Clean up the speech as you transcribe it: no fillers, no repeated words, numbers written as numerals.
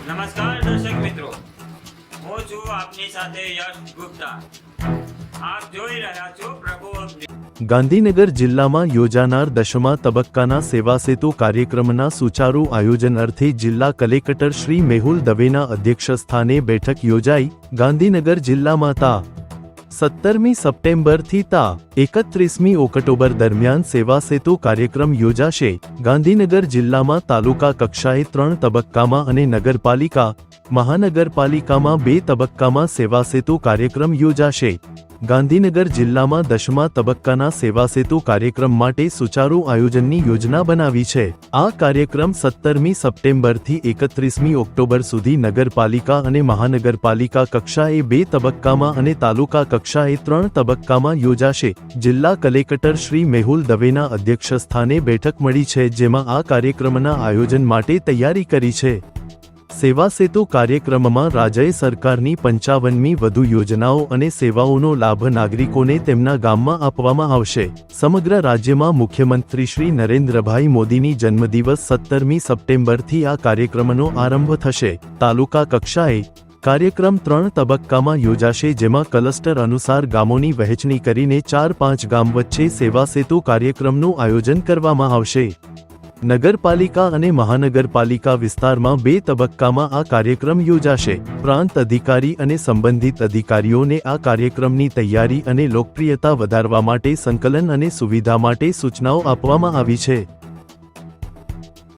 નમસ્કાર દર્શક મિત્રો, હું છું આપની સાથે યશ ગુપ્તા। આપ જોઈ રહ્યા છો પ્રભુ અપડેટ। ગાંધીનગર જિલ્લામાં યોજાનાર 10મા તબક્કાના સેવા સેતુ કાર્યક્રમના સુચારુ આયોજન અર્થે જિલ્લા કલેક્ટર શ્રી મેહુલ દવેના અધ્યક્ષસ્થાને બેઠક યોજાઈ। ગાંધીનગર જિલ્લામાં તા 17મી સપ્ટેમ્બરથી તા 31મી ઓક્ટોબર દરમિયાન સેવા સેતુ કાર્યક્રમ યોજાશે। ગાંધીનગર જિલ્લામાં તાલુકા કક્ષાએ 3 તબક્કામાં અને નગરપાલિકા મહાનગરપાલિકામાં 2 તબક્કામાં સેવા સેતુ કાર્યક્રમ યોજાશે। ગાંધીનગર જિલ્લામાં 10મા તબક્કાના સેવા સેતુ કાર્યક્રમ માટે સુચારુ આયોજનની યોજના બનાવી છે। આ કાર્યક્રમ 17મી સપ્ટેમ્બરથી 31મી ઓક્ટોબર સુધી નગરપાલિકા અને મહાનગરપાલિકા કક્ષાએ 2 તબક્કામાં અને તાલુકા કક્ષાએ 3 તબક્કામાં યોજાશે। જિલ્લા કલેક્ટર શ્રી મેહુલ દવેના અધ્યક્ષસ્થાને બેઠક મળી છે, જેમાં આ કાર્યક્રમના આયોજન માટે તૈયારી કરી છે। સેવા સેતુ કાર્યક્રમમાં રાજ્ય સરકારની 55મી વધુ યોજનાઓ અને સેવાઓનો લાભ નાગરિકોને તેમના ગામમાં આપવામાં આવશે। સમગ્ર રાજ્યમાં મુખ્યમંત્રી શ્રી નરેન્દ્રભાઈ મોદીની જન્મદિવસ 17મી સપ્ટેમ્બરથી આ કાર્યક્રમનો આરંભ થશે। તાલુકા કક્ષાએ કાર્યક્રમ 3 તબક્કામાં યોજાશે, જેમાં ક્લસ્ટર અનુસાર ગામોની વહેંચણી કરીને 4-5 ગામ વચ્ચે સેવા સેતુ કાર્યક્રમનું આયોજન કરવામાં આવશે। નગરપાલિકા અને મહાનગરપાલિકા વિસ્તારમાં 2 તબક્કામાં આ કાર્યક્રમ યોજાશે। પ્રાંત અધિકારી અને સંબંધિત અધિકારીઓને આ કાર્યક્રમની તૈયારી અને લોકપ્રિયતા વધારવા માટે સંકલન અને સુવિધા માટે સૂચનાઓ આપવામાં આવી છે।